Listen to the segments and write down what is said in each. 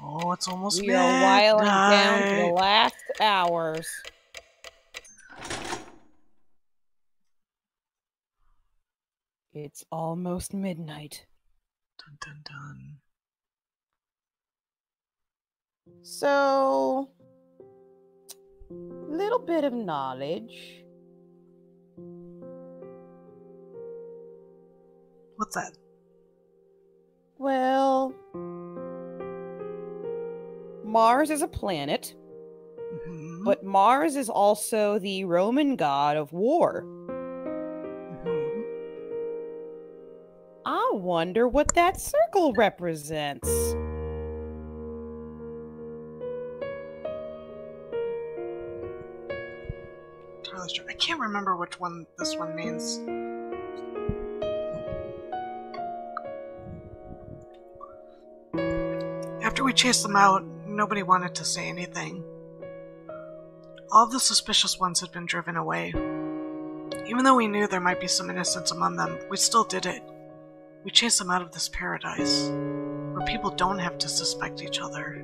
Oh, it's almost We midnight. are whiling down to the last hours. It's almost midnight. Dun, dun, dun. So, little bit of knowledge. What's that? Well, Mars is a planet, but Mars is also the Roman god of war. I wonder what that circle represents. I can't remember which one this one means. After we chased them out, nobody wanted to say anything. All of the suspicious ones had been driven away. Even though we knew there might be some innocents among them, we still did it. We chased them out of this paradise, where people don't have to suspect each other.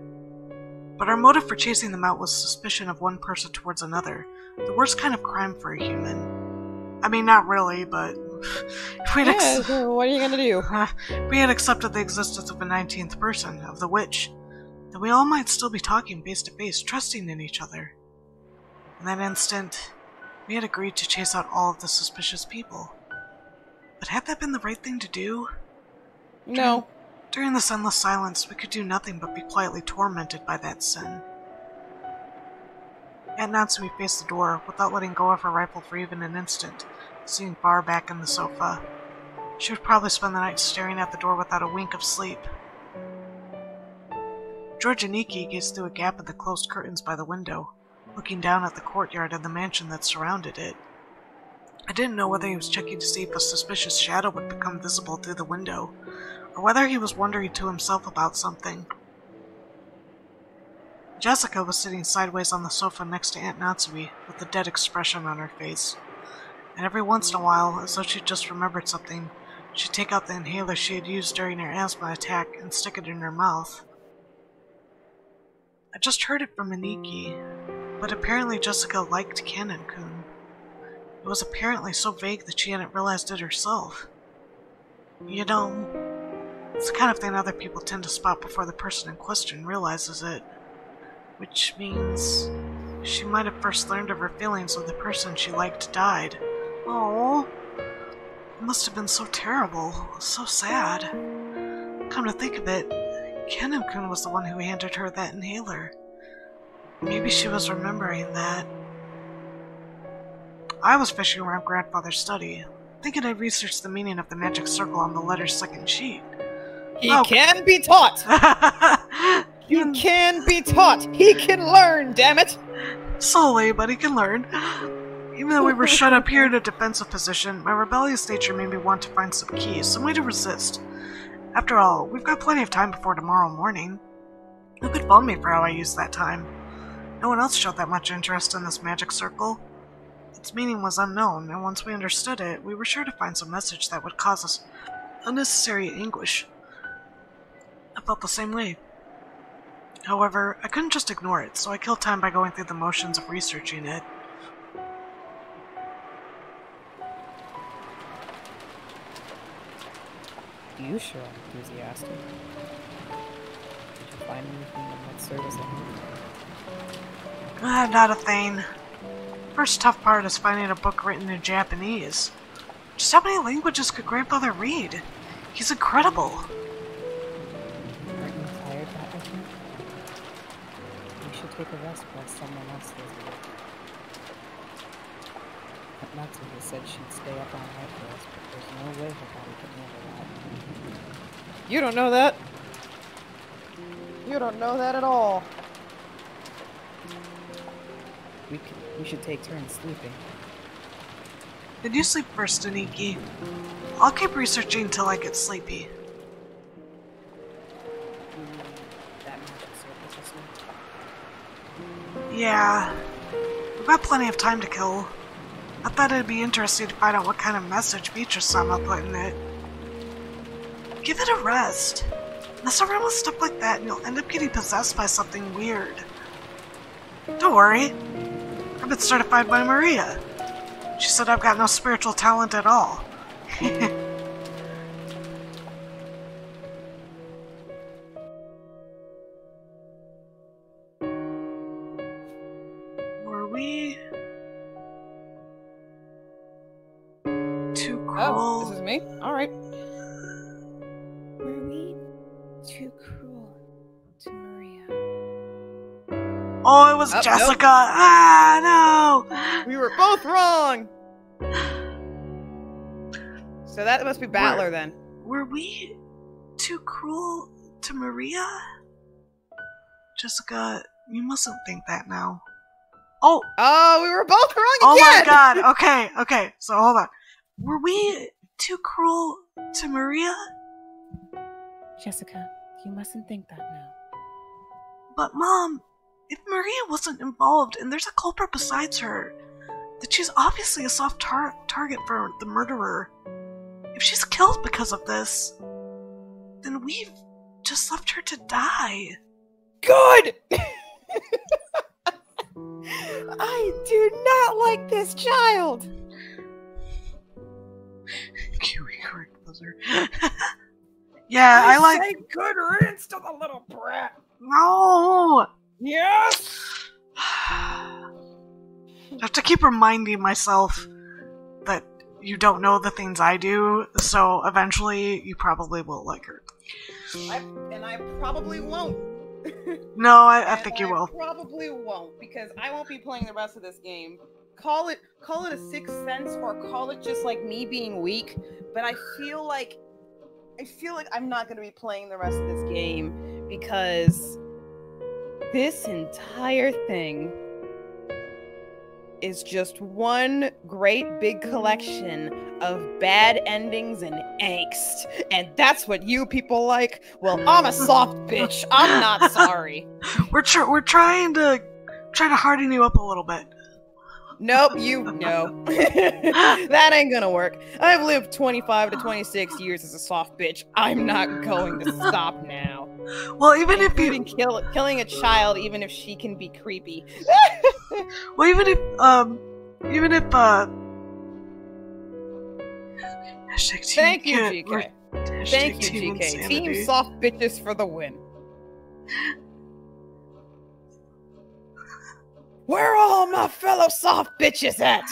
But our motive for chasing them out was suspicion of one person towards another, the worst kind of crime for a human. I mean, not really, but if we'd so what are you gonna do? we had accepted the existence of a 19th person, of the witch, then we all might still be talking face to face, trusting in each other. In that instant, we had agreed to chase out all of the suspicious people. But had that been the right thing to do? No. During this endless silence, we could do nothing but be quietly tormented by that sin. Aunt Natsumi faced the door, without letting go of her rifle for even an instant, sitting far back in the sofa. She would probably spend the night staring at the door without a wink of sleep. George and Nikki gazed through a gap in the closed curtains by the window, looking down at the courtyard and the mansion that surrounded it. I didn't know whether he was checking to see if a suspicious shadow would become visible through the window, or whether he was wondering to himself about something. Jessica was sitting sideways on the sofa next to Aunt Natsumi, with a dead expression on her face. And every once in a while, as though she just remembered something, she'd take out the inhaler she had used during her asthma attack and stick it in her mouth. I just heard it from Aniki, but apparently Jessica liked Canon-kun. It was apparently so vague that she hadn't realized it herself. You know, it's the kind of thing other people tend to spot before the person in question realizes it. Which means she might have first learned of her feelings when the person she liked died. Oh, it must have been so terrible, so sad. Come to think of it, Canon-kun was the one who handed her that inhaler. Maybe she was remembering that. I was fishing around Grandfather's study, thinking I'd researched the meaning of the magic circle on the letter's second sheet. He can be taught! He can be taught! He can learn, damn it! Slowly, but he can learn. Even though we were shut up here in a defensive position, my rebellious nature made me want to find some keys, some way to resist. After all, we've got plenty of time before tomorrow morning. Who could fault me for how I used that time? No one else showed that much interest in this magic circle. Its meaning was unknown, and once we understood it, we were sure to find some message that would cause us unnecessary anguish. I felt the same way. However, I couldn't just ignore it, so I killed time by going through the motions of researching it. You sure are enthusiastic. Did you find anything that might serve as a hint? Not a thing. First tough part is finding a book written in Japanese. Just how many languages could Grandfather read? He's incredible. Aren't you tired, Batman? You should take a rest while someone else does it. Aunt Natsumi said she'd stay up all night for us, but there's no way her body can handle that. You don't know that? You don't know that at all. We should take turns sleeping. Then you sleep first, Aniki. I'll keep researching till I get sleepy. That magic circle system? Yeah. We've got plenty of time to kill. I thought it'd be interesting to find out what kind of message Beatrice-sama put in it. Give it a rest. Mess around with stuff like that and you'll end up getting possessed by something weird. Don't worry. I've been certified by Maria. She said I've got no spiritual talent at all. Were we too cruel? Oh, this is me? Alright. Were we too cruel to Maria? Oh, it was Jessica! Nope. Ah, no! We were both wrong! So that must be Battler then. Were we too cruel to Maria? Jessica, you mustn't think that now. Oh! Oh, we were both wrong again! Oh my god, okay, so hold on. Were we too cruel to Maria? Jessica, you mustn't think that now. But Mom, if Maria wasn't involved and there's a culprit besides her, that she's obviously a soft target for the murderer. If she's killed because of this, then we've just left her to die. Good! I do not like this child! Kiwi correct buzzer. Yeah, I like. Say good riddance to the little brat. No. Yes. I have to keep reminding myself that you don't know the things I do, so eventually you probably will like her. And I probably won't. No, I think you will. I probably won't, because I won't be playing the rest of this game. Call it a sixth sense, or call it just like me being weak, but I feel like I'm not going to be playing the rest of this game, because this entire thing is just one great big collection of bad endings and angst. And that's what you people like? Well, I'm a soft bitch. I'm not sorry. We're trying to harden you up a little bit. Nope, no. That ain't gonna work. I've lived 25 to 26 years as a soft bitch. I'm not going to stop now. Well, even if you killing a child, even if she can be creepy. Well, even if Thank you, GK. Thank you, GK. Team soft bitches for the win. Where are all my fellow soft bitches at?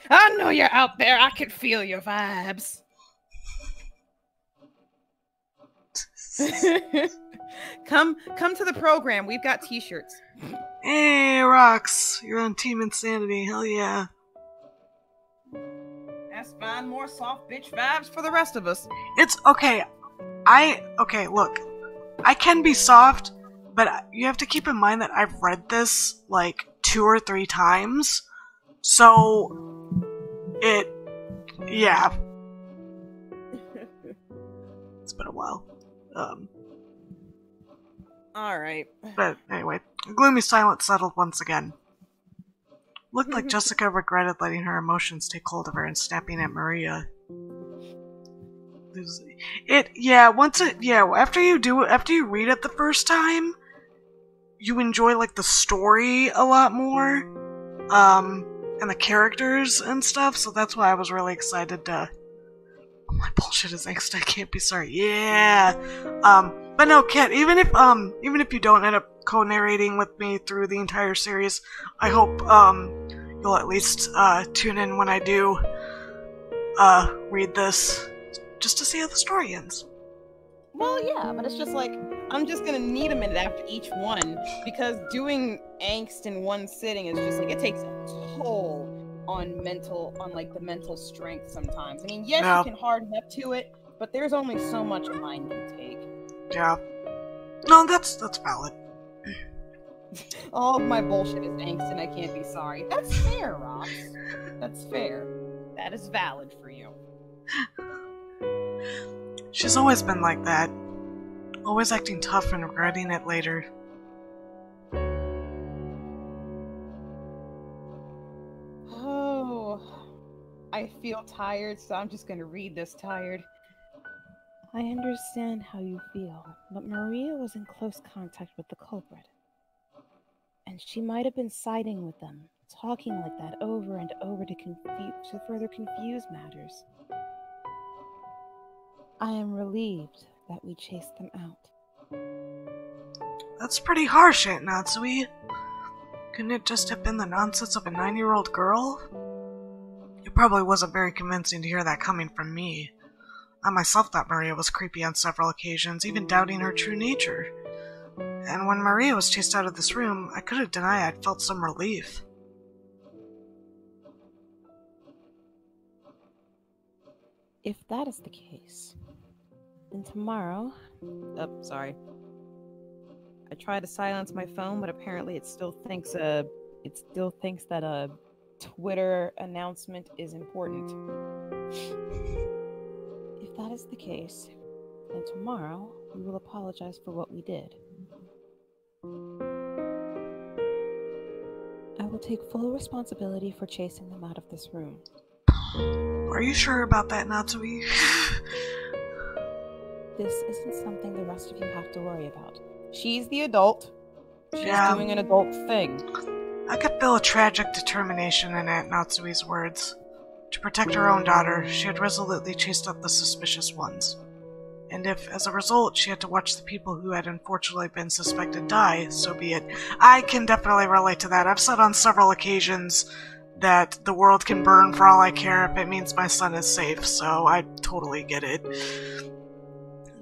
I know you're out there. I can feel your vibes. Come to the program. We've got t-shirts. Hey, Rox. You're on Team Insanity. Hell yeah. Let's find more soft bitch vibes for the rest of us. It's okay. Okay, look. I can be soft, but you have to keep in mind that I've read this like 2 or 3 times. So, yeah. It's been a while. Alright. But anyway, gloomy silence settled once again. Looked like Jessica regretted letting her emotions take hold of her and snapping at Maria. After you read it the first time, you enjoy like the story a lot more, and the characters and stuff, so that's why I was really excited to... Oh, my bullshit is angst, I can't be sorry. Yeah! But no, Kit, even if you don't end up co-narrating with me through the entire series, I hope, you'll at least, tune in when I do, read this, just to see how the story ends. Well, yeah, but it's just like, I'm just gonna need a minute after each one, because doing angst in one sitting is just like, it takes a toll on the mental strength sometimes. I mean, yes, you can harden up to it, but there's only so much a mind can take. Yeah. No, that's valid. All of my bullshit is angst and I can't be sorry. That's fair, Rox. That's fair. That is valid for you. She's always been like that. Always acting tough and regretting it later. Oh, I feel tired, so I'm just gonna read this tired. I understand how you feel, but Maria was in close contact with the culprit. And she might have been siding with them, talking like that over and over to further confuse matters. I am relieved that we chased them out. That's pretty harsh, Aunt Natsui. Couldn't it just have been the nonsense of a 9-year-old girl? It probably wasn't very convincing to hear that coming from me. I myself thought Maria was creepy on several occasions, even doubting her true nature. And when Maria was chased out of this room, I couldn't deny I'd felt some relief. If that is the case, then tomorrow... Oh, sorry. I tried to silence my phone, but apparently it still thinks that a Twitter announcement is important. If that is the case, then tomorrow we will apologize for what we did. I will take full responsibility for chasing them out of this room. Are you sure about that, Natsui? This isn't something the rest of you have to worry about. She's the adult. She's doing an adult thing. I could feel a tragic determination in Aunt Natsui's words. To protect her own daughter, she had resolutely chased out the suspicious ones. And if, as a result, she had to watch the people who had unfortunately been suspected die, so be it. I can definitely relate to that. I've said on several occasions that the world can burn for all I care if it means my son is safe, so I totally get it.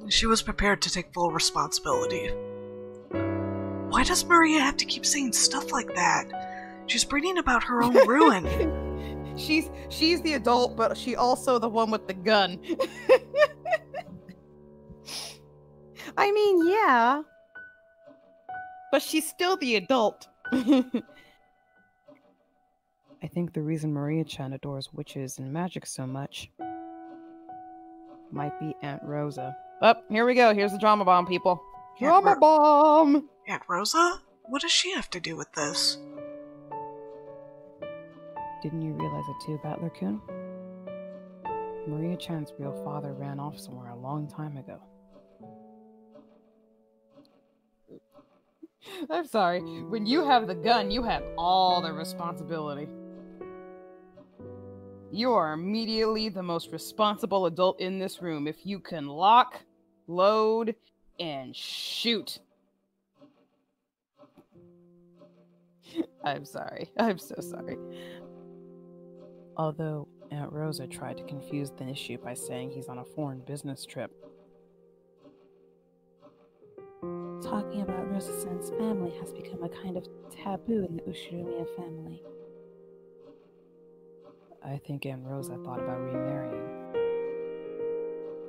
She was prepared to take full responsibility. Why does Maria have to keep saying stuff like that? She's bringing about her own ruin. She's the adult, but she also the one with the gun. I mean, yeah. But she's still the adult. I think the reason Maria-chan adores witches and magic so much might be Aunt Rosa. Oh, here we go. Here's the drama bomb, people. Drama bomb! Aunt Rosa? What does she have to do with this? Didn't you realize it too, Battler-kun? Maria-chan's real father ran off somewhere a long time ago. I'm sorry. When you have the gun, you have all the responsibility. You are immediately the most responsible adult in this room if you can lock, load, and shoot. I'm sorry. I'm so sorry. Although Aunt Rosa tried to confuse the issue by saying he's on a foreign business trip. Talking about Rosa-san's family has become a kind of taboo in the Ushiromiya family. I think Aunt Rosa thought about remarrying.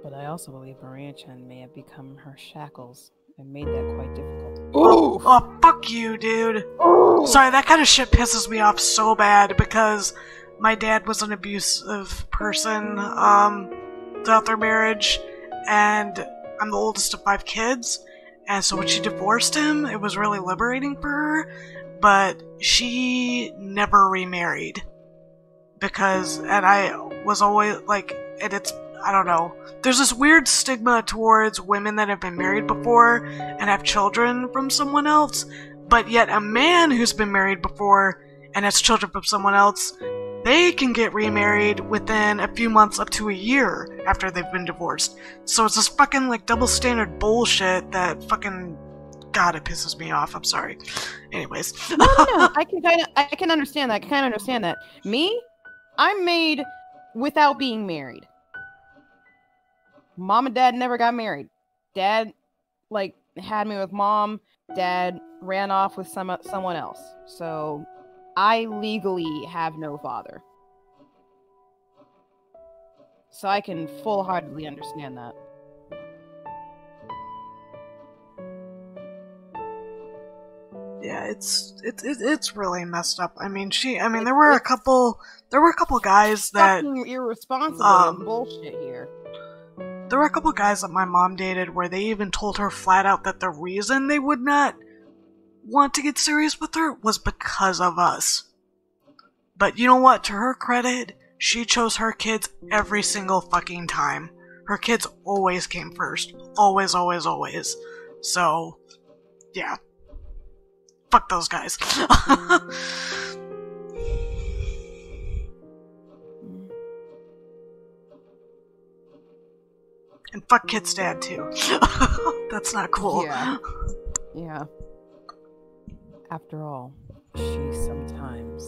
But I also believe Maria-chan may have become her shackles and made that quite difficult. Ooh! Oh, fuck you, dude! Ooh. Sorry, that kind of shit pisses me off so bad because my dad was an abusive person throughout their marriage, and I'm the oldest of 5 kids, and so when she divorced him, it was really liberating for her, but she never remarried. And I was always, like, and it's, I don't know, there's this weird stigma towards women that have been married before and have children from someone else, but yet a man who's been married before and has children from someone else, they can get remarried within a few months up to a year after they've been divorced. So it's this fucking, like, double standard bullshit that fucking, God, it pisses me off. I'm sorry. Anyways. No. I can understand that. I can kind of understand that. Me? I'm made without being married. Mom and dad never got married. Dad, like, had me with mom. Dad ran off with someone else. So I legally have no father. So I can full-heartedly understand that. Yeah, it's really messed up. I mean, there were a couple guys that fucking irresponsible and bullshit here. There were a couple guys that my mom dated where they even told her flat out that the reason they would not want to get serious with her was because of us. But you know what? To her credit, she chose her kids every single fucking time. her kids always came first. Always, always, always. So, yeah. Fuck those guys. And fuck Kit's dad, too. That's not cool. Yeah. Yeah. After all, she sometimes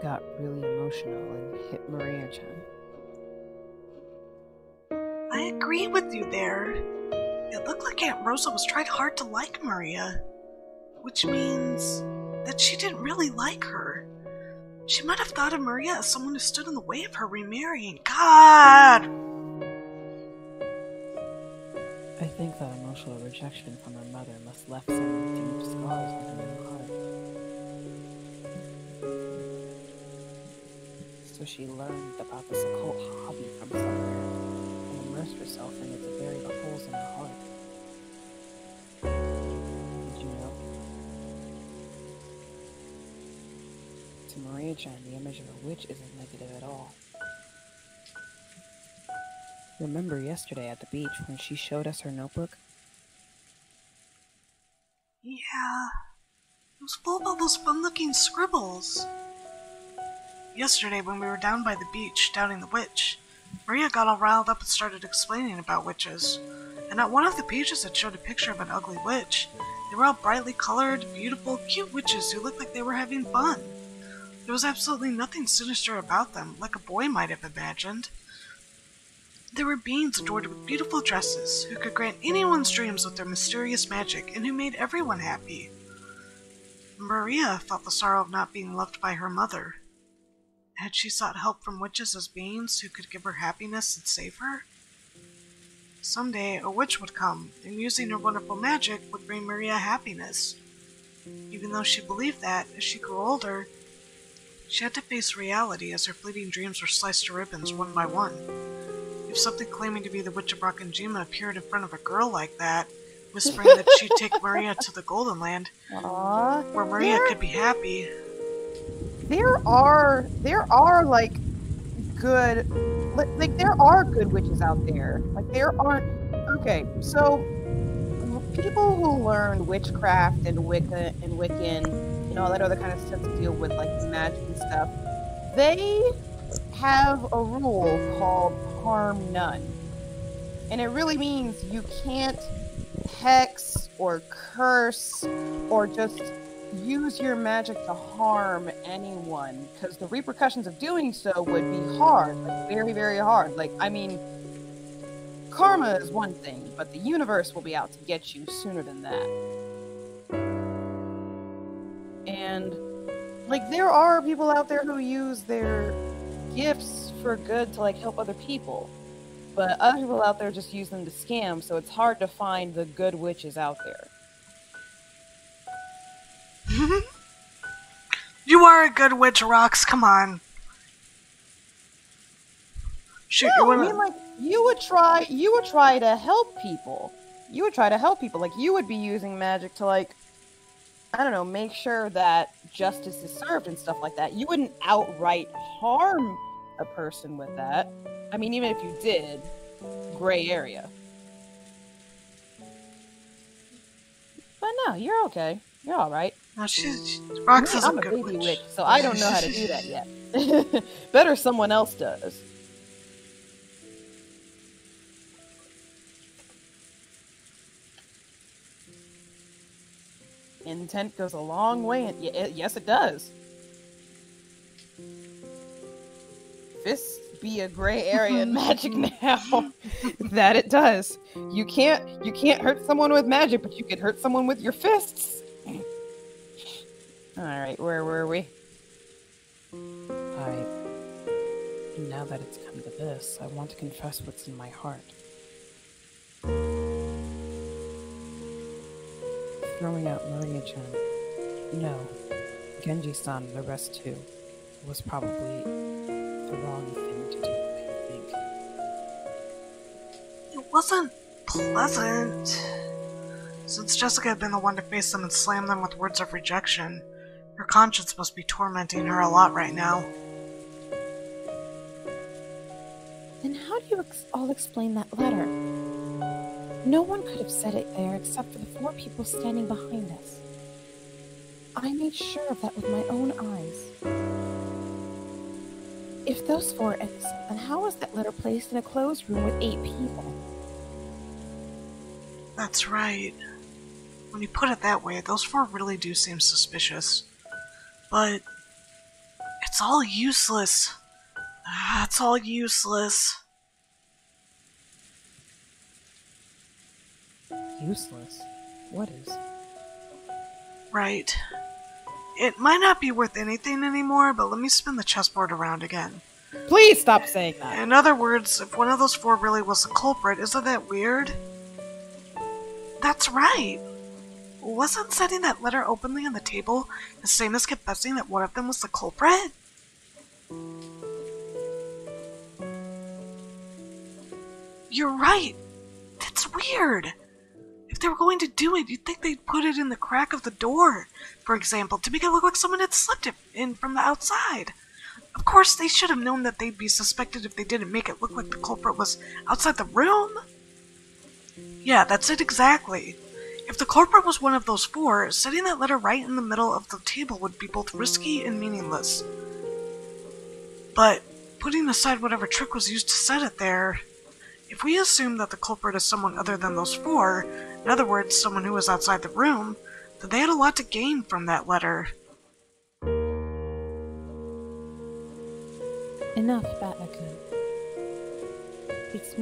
got really emotional and hit Maria-chan. I agree with you there. It looked like Aunt Rosa was trying hard to like Maria, which means that she didn't really like her. She might have thought of Maria as someone who stood in the way of her remarrying. God! I think that emotional rejection from her mother must have left some deep scars on her heart. So she learned about this occult hobby from somewhere and immersed herself in it to bury the holes in her heart. Did you know? To Maria-chan, the image of a witch isn't negative at all. Remember yesterday at the beach when she showed us her notebook? Yeah. It was full of all those fun-looking scribbles. Yesterday when we were down by the beach, doubting the witch, Maria got all riled up and started explaining about witches. And at one of the pages it showed a picture of an ugly witch. They were all brightly colored, beautiful, cute witches who looked like they were having fun. There was absolutely nothing sinister about them, like a boy might have imagined. There were beings adored with beautiful dresses, who could grant anyone's dreams with their mysterious magic, and who made everyone happy. Maria felt the sorrow of not being loved by her mother. Had she sought help from witches as beings who could give her happiness and save her? Someday, a witch would come, and using her wonderful magic would bring Maria happiness. Even though she believed that, as she grew older, she had to face reality as her fleeting dreams were sliced to ribbons one by one. If something claiming to be the Witch of Rakanjima appeared in front of a girl like that, whispering that she'd take Maria to the Golden Land, where Maria could be happy. There are like good witches out there. Like there aren't. Okay, so people who learn witchcraft and Wicca and Wiccan and all that other kind of stuff to deal with like magic and stuff, they have a rule called harm none. And it really means you can't hex or curse or just use your magic to harm anyone, because the repercussions of doing so would be hard, like very, very hard. Like, I mean, karma is one thing, but the universe will be out to get you sooner than that. And, like, there are people out there who use their gifts for good to, like, help other people. But other people out there just use them to scam, so it's hard to find the good witches out there. You are a good witch, Rox. Come on. Shoot, no, I mean, like, you would try to help people. You would try to help people. Like, you would be using magic to, like, I don't know, make sure that justice is served and stuff like that. You wouldn't outright harm a person with that. I mean, even if you did, gray area. But no, you're okay. You're alright. No, Rox is I'm a baby witch, so I don't know how to do that yet. Better someone else does. Intent goes a long way, and yes, it does. Fists be a gray area in magic now. That it does. You can't hurt someone with magic, but you can hurt someone with your fists. Alright, where were we? Alright. Now that it's come to this, I want to confess what's in my heart. Throwing out Maria-chan. No. Genji-san and the rest too. Was probably the wrong thing to do, I think. It wasn't pleasant. Since Jessica had been the one to face them and slam them with words of rejection, her conscience must be tormenting her a lot right now. Then how do you all explain that letter? No one could have said it there except for the 4 people standing behind us. I made sure of that with my own eyes. If those 4 are innocent, then how was that letter placed in a closed room with 8 people? That's right. When you put it that way, those 4 really do seem suspicious. But it's all useless. It's all useless. Useless? What is? Right. It might not be worth anything anymore, but let me spin the chessboard around again. Please stop saying that. In other words, if one of those 4 really was the culprit, isn't that weird? That's right. Wasn't setting that letter openly on the table the same as confessing that one of them was the culprit? You're right. That's weird. If they were going to do it, you'd think they'd put it in the crack of the door, for example, to make it look like someone had slipped it in from the outside. Of course, they should have known that they'd be suspected if they didn't make it look like the culprit was outside the room. Yeah, that's it exactly. If the culprit was one of those 4, setting that letter right in the middle of the table would be both risky and meaningless. But, putting aside whatever trick was used to set it there, if we assume that the culprit is someone other than those 4, in other words, someone who was outside the room, then they had a lot to gain from that letter. Enough, Batnaku. It's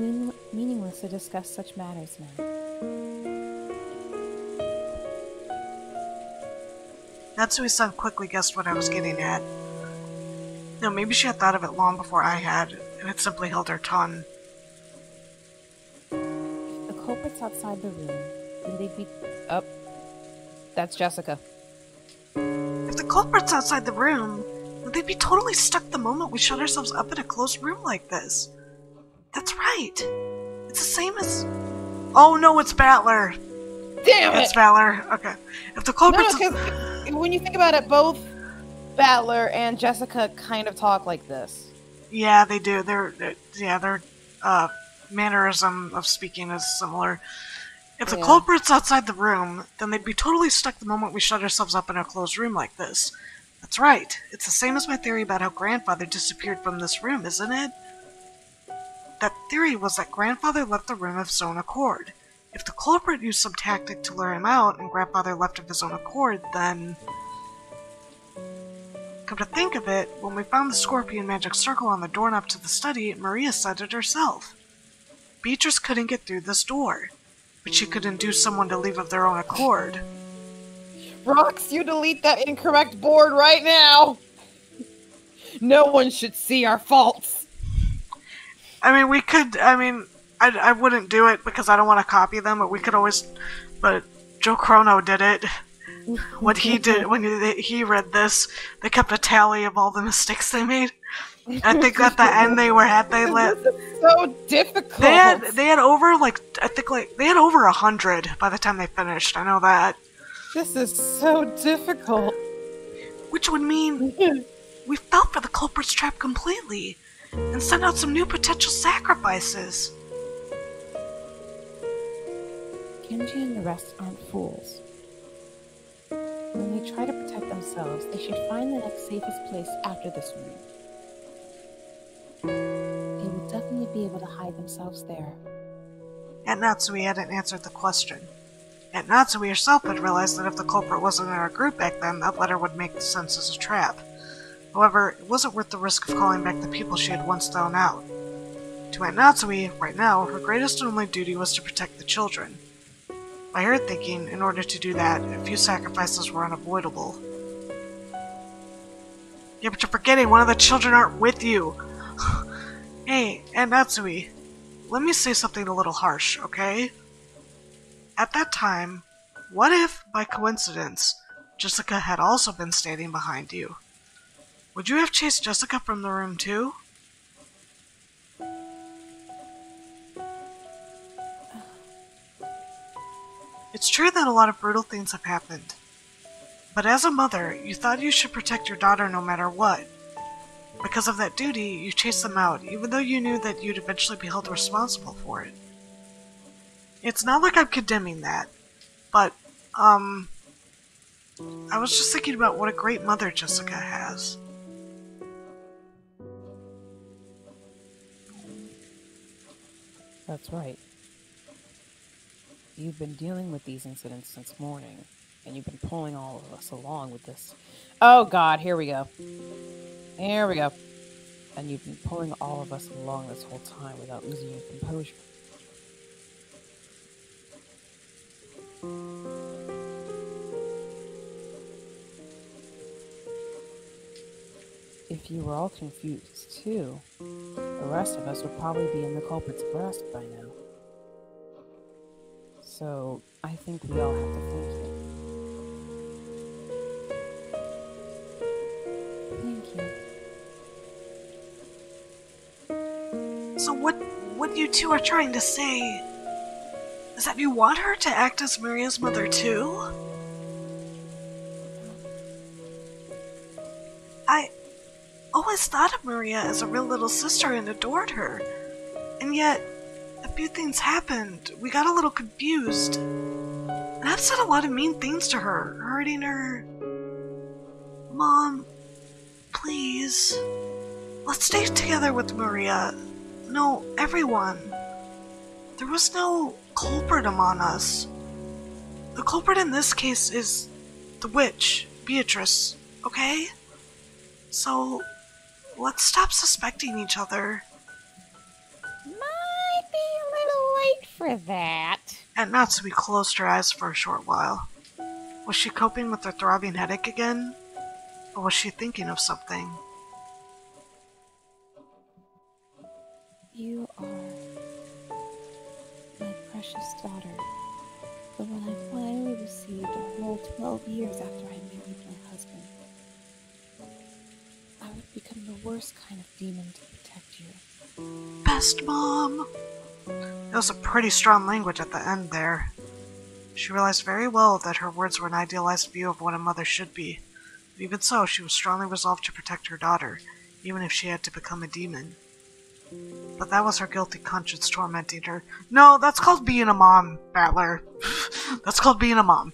meaningless to discuss such matters now. Natsui-san quickly guessed what I was getting at. No, maybe she had thought of it long before I had, and had simply held her tongue. If the culprit's outside the room, then they'd be... Oh, that's Jessica. If the culprit's outside the room, then they'd be totally stuck the moment we shut ourselves up in a closed room like this. That's right. It's the same as... Oh no, it's Battler. Damn it! It's Battler. Okay. If the culprit's... No, because when you think about it, both Battler and Jessica kind of talk like this. Yeah, they do. Their mannerism of speaking is similar. If the culprit's outside the room, then they'd be totally stuck the moment we shut ourselves up in a closed room like this. That's right. It's the same as my theory about how Grandfather disappeared from this room, isn't it? That theory was that Grandfather left the room of his own accord. If the culprit used some tactic to lure him out, and Grandfather left of his own accord, then... Come to think of it, when we found the scorpion magic circle on the doorknob to the study, Maria said it herself. Beatrice couldn't get through this door, but she could induce someone to leave of their own accord. Rox, you delete that incorrect board right now! No one should see our faults. I mean, we could, I wouldn't do it because I don't want to copy them, but we could always, but Joe Chrono did it. What he did, when he read this, they kept a tally of all the mistakes they made. I think at the end they let... This is so difficult! They had over, they had over 100 by the time they finished, I know that. This is so difficult. Which would mean we fell for the culprit's trap completely, and sent out some new potential sacrifices. Genji and the rest aren't fools. When they try to protect themselves, they should find the next safest place after this room. They will definitely be able to hide themselves there. Aunt Natsui hadn't answered the question. Aunt Natsui herself had realized that if the culprit wasn't in our group back then, that letter would make sense as a trap. However, it wasn't worth the risk of calling back the people she had once thrown out. To Aunt Natsui, right now, her greatest and only duty was to protect the children. By her thinking, in order to do that, a few sacrifices were unavoidable. Yeah, but you're forgetting one of the children aren't with you! Hey, Aunt Natsui, let me say something a little harsh, okay? At that time, what if, by coincidence, Jessica had also been standing behind you? Would you have chased Jessica from the room too? It's true that a lot of brutal things have happened. But as a mother, you thought you should protect your daughter no matter what. Because of that duty, you chased them out, even though you knew that you'd eventually be held responsible for it. It's not like I'm condemning that, but, I was just thinking about what a great mother Jessica has. That's right. You've been dealing with these incidents since morning, and you've been pulling all of us along with this. Oh God, here we go. Here we go. And you've been pulling all of us along this whole time without losing your composure. If you were all confused too, the rest of us would probably be in the culprit's grasp by now. So, I think we all have to thank you. Thank you. So what you two are trying to say is that you want her to act as Maria's mother too? I always thought of Maria as a real little sister and adored her. And yet, a few things happened. We got a little confused. And I've said a lot of mean things to her, hurting her. Mom, please. Let's stay together with Maria. No, everyone. There was no culprit among us. The culprit in this case is the witch, Beatrice, okay? So, let's stop suspecting each other. Might be a little late for that. And Natsume closed her eyes for a short while. Was she coping with her throbbing headache again? Or was she thinking of something? You are my precious daughter, the one I finally received a whole 12 years after I married my husband. I would become the worst kind of demon to protect you. Best mom! It was a pretty strong language at the end there. She realized very well that her words were an idealized view of what a mother should be. But even so, she was strongly resolved to protect her daughter, even if she had to become a demon. But that was her guilty conscience tormenting her. No, that's called being a mom, Battler. That's called being a mom.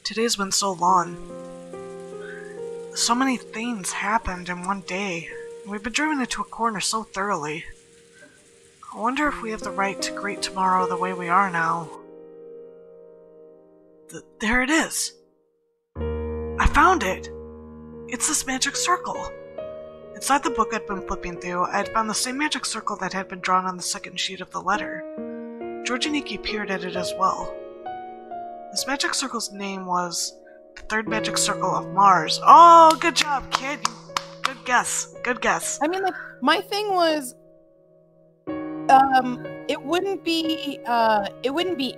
Today's been so long. So many things happened in one day. We've been driven into a corner so thoroughly. I wonder if we have the right to greet tomorrow the way we are now. There it is. I found it. It's this magic circle. Inside the book I'd been flipping through, I had found the same magic circle that had been drawn on the second sheet of the letter. Georgianiki peered at it as well. This magic circle's name was the Third Magic Circle of Mars. Oh, good job, kid. Good guess. Good guess. I mean, like, my thing was, it wouldn't be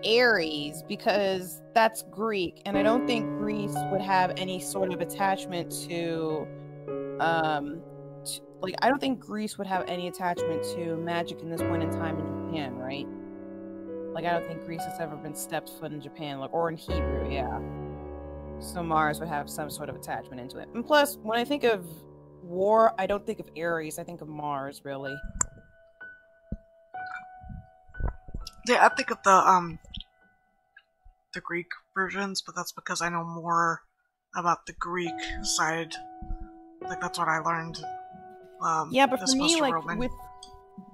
Aries because that's Greek, and I don't think Greece would have any sort of attachment to, I don't think Greece would have any attachment to magic in this point in time in Japan, right? Like, I don't think Greece has ever been stepped foot in Japan, or in Hebrew, yeah. So Mars would have some sort of attachment into it. And plus, when I think of war, I don't think of Aries, I think of Mars, really. Yeah, I think of the Greek versions, but that's because I know more about the Greek side. Like, that's what I learned. Yeah, but for me, like, Roman.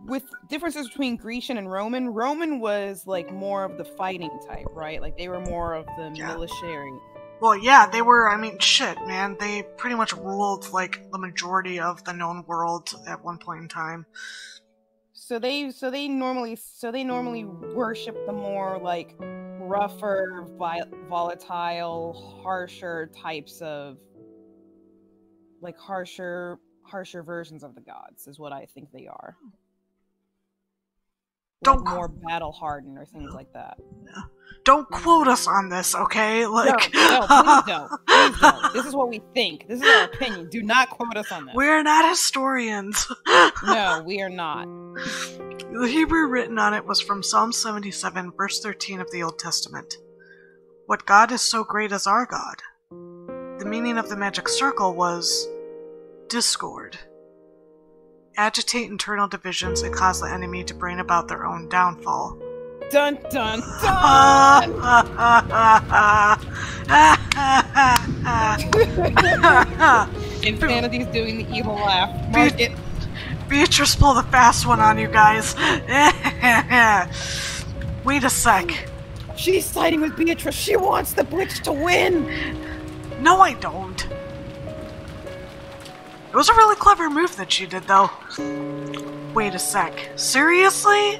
with differences between Grecian and Roman was, like, more of the fighting type, right? Like, they were more of the military. Well, yeah, they were, I mean, shit, man. They pretty much ruled, like, the majority of the known world at one point in time. So they normally worship the more, like, rougher, volatile, harsher types of, like, harsher versions of the gods is what I think they are. Like, more battle hardened or things like that. Yeah. Don't quote us on this, okay? Like, no, please don't. Please don't. This is what we think. This is our opinion. Do not quote us on this. We're not historians. No, we are not. The Hebrew written on it was from Psalm 77, verse 13 of the Old Testament. What God is so great as our God? The meaning of the magic circle was, discord. Agitate internal divisions and cause the enemy to bring about their own downfall. Dun dun dun! Insanity's doing the evil laugh. Mark it. Beatrice pulled a fast one on you guys. Wait a sec. She's siding with Beatrice. She wants the Blitz to win. No, I don't. It was a really clever move that she did, though. Wait a sec. Seriously?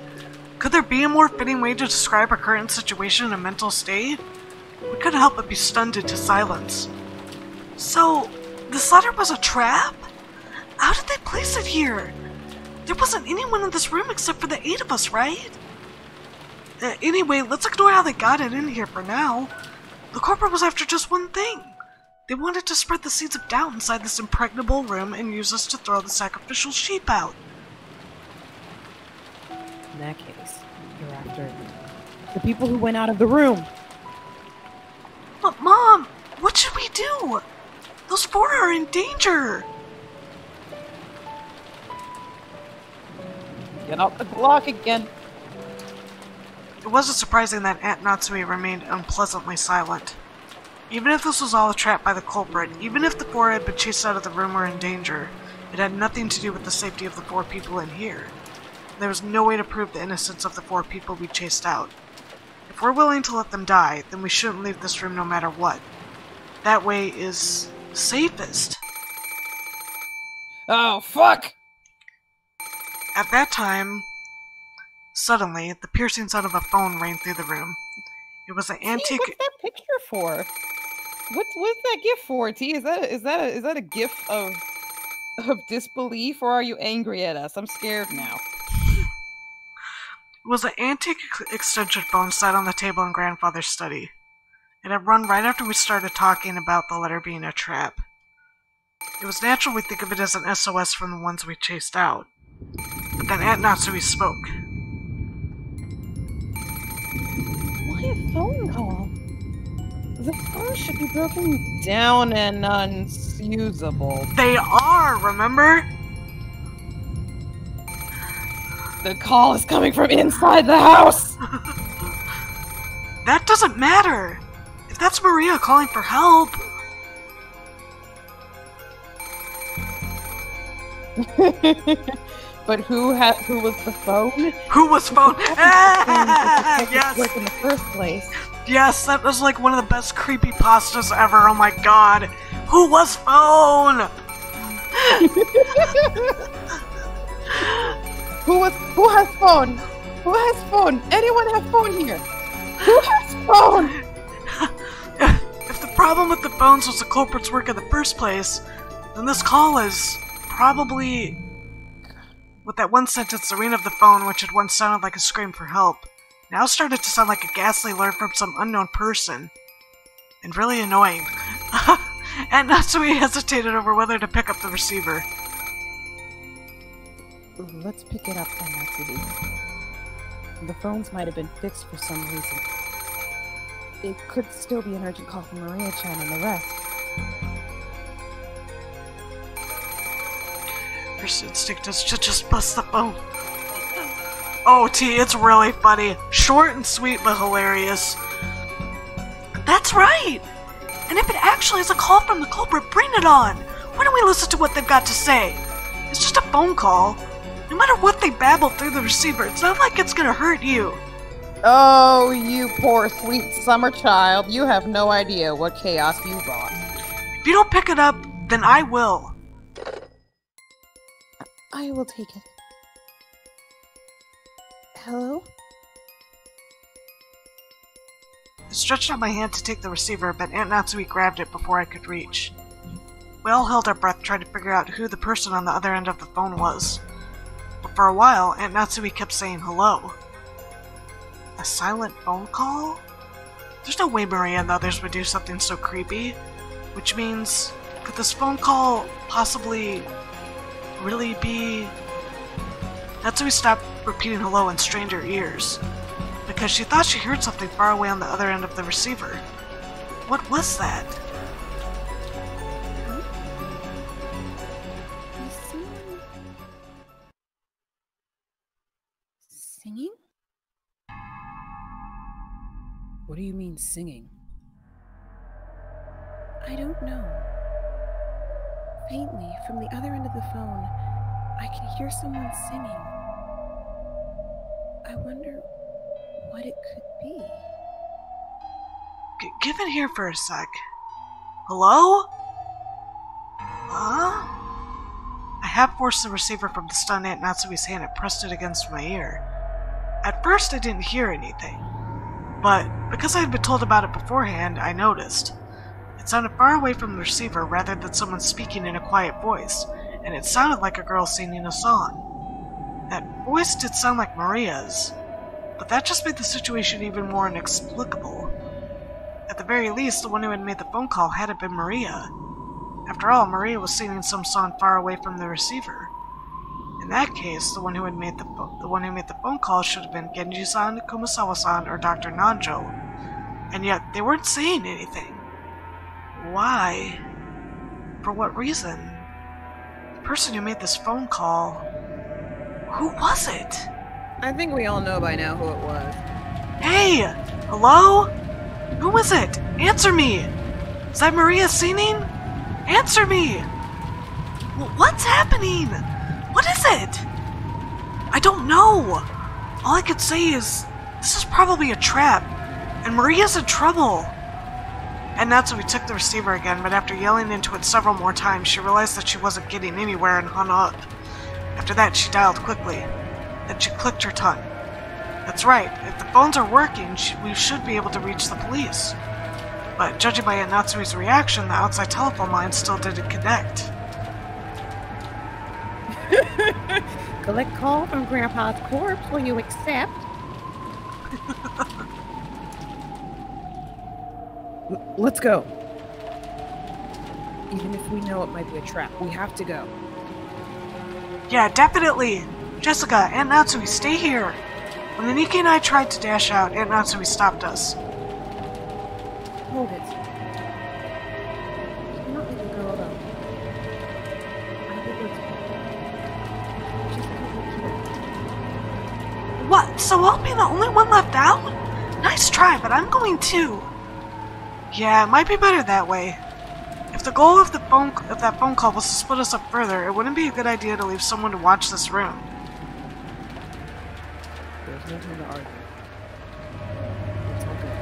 Could there be a more fitting way to describe our current situation and mental state? We couldn't help but be stunned into silence. So, this letter was a trap? How did they place it here? There wasn't anyone in this room except for the 8 of us, right? Anyway, let's ignore how they got it in here for now. The corporate was after just one thing. They wanted to spread the seeds of doubt inside this impregnable room and use us to throw the sacrificial sheep out. In that case, you're after the people who went out of the room. But Mom, what should we do? Those 4 are in danger. Get out the Glock again. It wasn't surprising that Aunt Natsui remained unpleasantly silent. Even if this was all a trap by the culprit, even if the 4 had been chased out of the room or in danger, it had nothing to do with the safety of the 4 people in here. There was no way to prove the innocence of the 4 people we chased out. If we're willing to let them die, then we shouldn't leave this room no matter what. That way is safest. Oh, fuck! At that time, suddenly, the piercing sound of a phone rang through the room. It was an antique. What's that picture for? What's that gift for? T, is that a gift of disbelief, or are you angry at us? I'm scared now. It was an antique extension phone sat on the table in Grandfather's study. It had run right after we started talking about the letter being a trap. It was natural we think of it as an SOS from the ones we chased out. But then Aunt Natsui spoke. Why a phone call? The phone should be broken down and unusable. They are, remember? The call is coming from inside the house! That doesn't matter! If that's Maria calling for help... But who was the phone? Who was phone? Yes! Work in the first place. Yes, that was like one of the best creepypastas ever, oh my god! Who was phone? Who has phone? Who has phone? Anyone have phone here? Who has phone? If the problem with the phones was the culprit's work in the first place, then this call is probably... With that one sentence, the ring of the phone, which had once sounded like a scream for help, now started to sound like a ghastly alert from some unknown person. And really annoying. And Natsui hesitated over whether to pick up the receiver. Let's pick it up then, Natsui. The phones might have been fixed for some reason. It could still be an urgent call from Maria-chan and the rest. First instinct is to just bust the phone. Oh, T, it's really funny. Short and sweet, but hilarious. That's right! And if it actually is a call from the culprit, bring it on! Why don't we listen to what they've got to say? It's just a phone call. No matter what they babble through the receiver, it's not like it's gonna hurt you. Oh, you poor sweet summer child. You have no idea what chaos you brought. If you don't pick it up, then I will. I will take it. Hello? I stretched out my hand to take the receiver, but Aunt Natsui grabbed it before I could reach. We all held our breath trying to figure out who the person on the other end of the phone was. But for a while, Aunt Natsui kept saying hello. A silent phone call? There's no way Maria and the others would do something so creepy. Which means, could this phone call possibly... really be... Natsui stopped repeating hello and strained her ears, because she thought she heard something far away on the other end of the receiver. What was that? What do you mean, singing? I don't know. Faintly, from the other end of the phone, I can hear someone singing. I wonder what it could be. Give in here for a sec. Hello? Huh? I half forced the receiver from the stunned Aunt Natsume's hand and pressed it against my ear. At first, I didn't hear anything, but because I had been told about it beforehand, I noticed. It sounded far away from the receiver rather than someone speaking in a quiet voice, and it sounded like a girl singing a song. That voice did sound like Maria's, but that just made the situation even more inexplicable. At the very least, the one who had made the phone call had it been Maria. After all, Maria was singing some song far away from the receiver. In that case, the one who made the phone call should have been Genji-san, Kumasawa-san, or Dr. Nanjo. And yet, they weren't saying anything. Why? For what reason? The person who made this phone call... Who was it? I think we all know by now who it was. Hey! Hello? Who is it? Answer me! Is that Maria singing? Answer me! What's happening? What is it? I don't know. All I could say is, this is probably a trap, and Maria's in trouble. And Natsumi took the receiver again, but after yelling into it several more times, she realized that she wasn't getting anywhere and hung up. After that, she dialed quickly. Then she clicked her tongue. That's right, if the phones are working, we should be able to reach the police. But judging by Aunt Natsumi's reaction, the outside telephone line still didn't connect. Collect call from Grandpa's corpse. Will you accept? Let's go. Even if we know it might be a trap, we have to go. Yeah, definitely. Jessica, Aunt Natsumi, stay here. When Aniki and I tried to dash out, Aunt Natsumi stopped us. Hold it. Do not leave the girl alone. I will go to her. Just hold here. What? So I'll be the only one left out? Nice try, but I'm going too. Yeah, it might be better that way. If the goal of that phone call was to split us up further, it wouldn't be a good idea to leave someone to watch this room. There's nothing to argue. It's all good.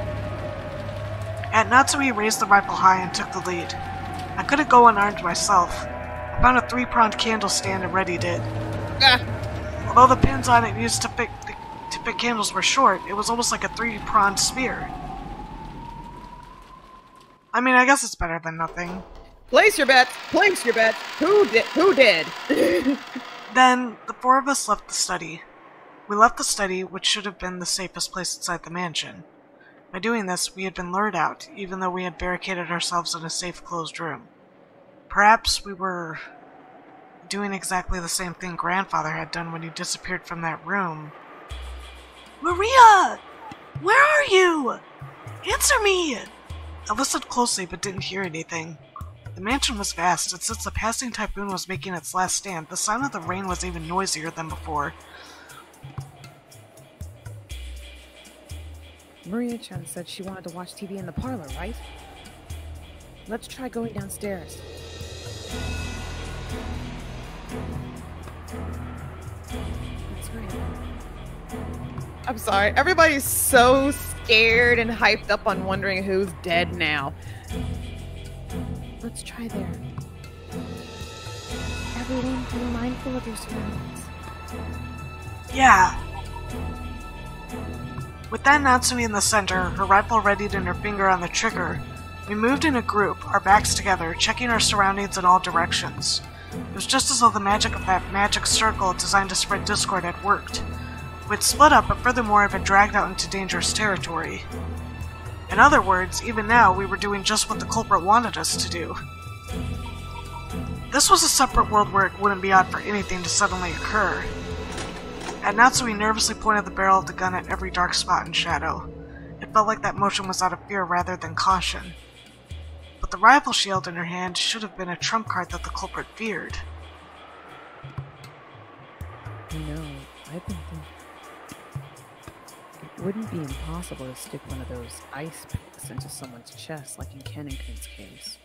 Aunt Natsumi raised the rifle high and took the lead. I couldn't go unarmed myself. I found a 3-pronged candle stand and readied it. Ah! Although the pins on it used to fit candles were short, it was almost like a 3-pronged spear. I mean, I guess it's better than nothing. Place your bets! Place your bets! Who did? Then, the 4 of us left the study. We left the study, which should have been the safest place inside the mansion. By doing this, we had been lured out, even though we had barricaded ourselves in a safe, closed room. Perhaps we were doing exactly the same thing Grandfather had done when he disappeared from that room. Maria! Where are you? Answer me! I listened closely but didn't hear anything. The mansion was vast, and since the passing typhoon was making its last stand, the sound of the rain was even noisier than before. Maria-chan said she wanted to watch TV in the parlor, right? Let's try going downstairs. That's right. I'm sorry, everybody's so scared and hyped up on wondering who's dead now. Let's try there. Everyone, be mindful of your surroundings. Yeah. With that Natsumi in the center, her rifle readied and her finger on the trigger, we moved in a group, our backs together, checking our surroundings in all directions. It was just as though the magic of that magic circle designed to spread discord had worked. We'd split up, but furthermore had been dragged out into dangerous territory. In other words, even now, we were doing just what the culprit wanted us to do. This was a separate world where it wouldn't be odd for anything to suddenly occur. At Natsumi nervously pointed the barrel of the gun at every dark spot and shadow. It felt like that motion was out of fear rather than caution. But the rifle she held in her hand should have been a trump card that the culprit feared. You know, I've been thinking... wouldn't be impossible to stick one of those ice picks into someone's chest like in Kenninkun's case.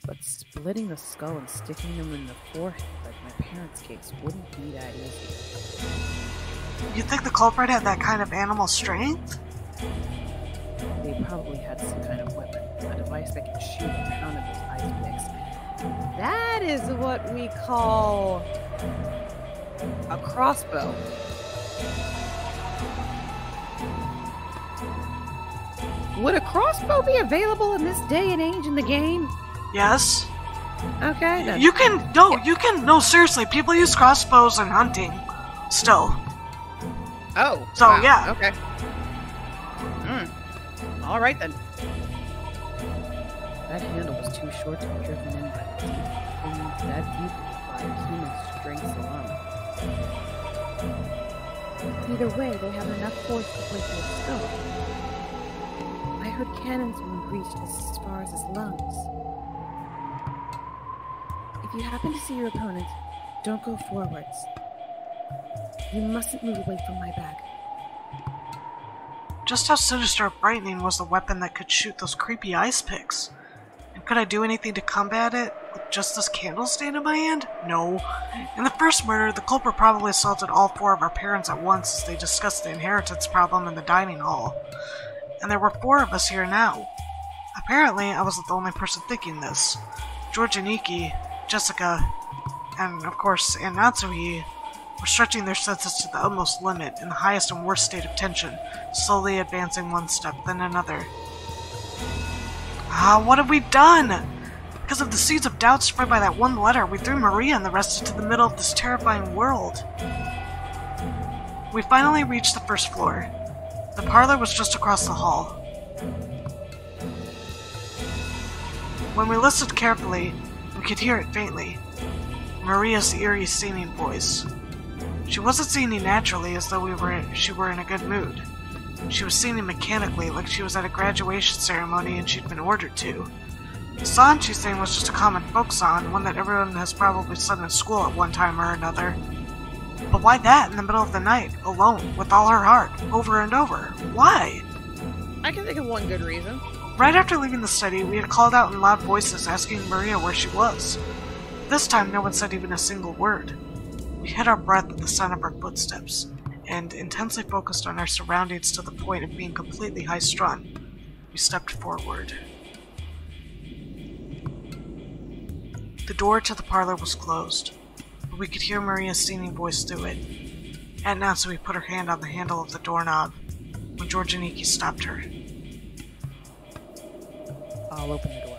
But splitting the skull and sticking them in the forehead like my parents' case wouldn't be that easy. You think the culprit had that kind of animal strength? They probably had some kind of weapon, a device that can shoot a ton of those ice picks. That is what we call a crossbow. Would a crossbow be available in this day and age in the game? Yes. Okay, then. No, seriously, people use crossbows in hunting. Still. Oh. So, wow. yeah. Okay. Alright then. That handle was too short to be driven in by the teeth, and that deep by human strength alone. Either way, they have enough force to break your skull. I heard cannons wound reached as far as his lungs. If you happen to see your opponent, don't go forwards. You mustn't move away from my back. Just how sinister and frightening was the weapon that could shoot those creepy ice picks? And could I do anything to combat it with just this candle stand in my hand? No. In the first murder, the culprit probably assaulted all four of our parents at once as they discussed the inheritance problem in the dining hall. And there were four of us here now. Apparently, I wasn't the only person thinking this. George and Iki, Jessica, and of course, Aunt Natsuhi were stretching their senses to the utmost limit in the highest and worst state of tension, slowly advancing one step, then another. What have we done? Because of the seeds of doubt spread by that one letter, we threw Maria and the rest into the middle of this terrifying world. We finally reached the first floor. The parlor was just across the hall. When we listened carefully, we could hear it faintly. Maria's eerie singing voice. She wasn't singing naturally as though she were in a good mood. She was singing mechanically like she was at a graduation ceremony and she'd been ordered to. The song she sang was just a common folk song, one that everyone has probably sung in school at one time or another. But why that in the middle of the night, alone, with all her heart, over and over? Why? I can think of one good reason. Right after leaving the study, we had called out in loud voices asking Maria where she was. This time, no one said even a single word. We hid our breath at the sound of her footsteps, and intensely focused on our surroundings to the point of being completely high-strung. We stepped forward. The door to the parlor was closed, but we could hear Maria's singing voice through it. Aunt Natsui put her hand on the handle of the doorknob when George and Iki stopped her. I'll open the door.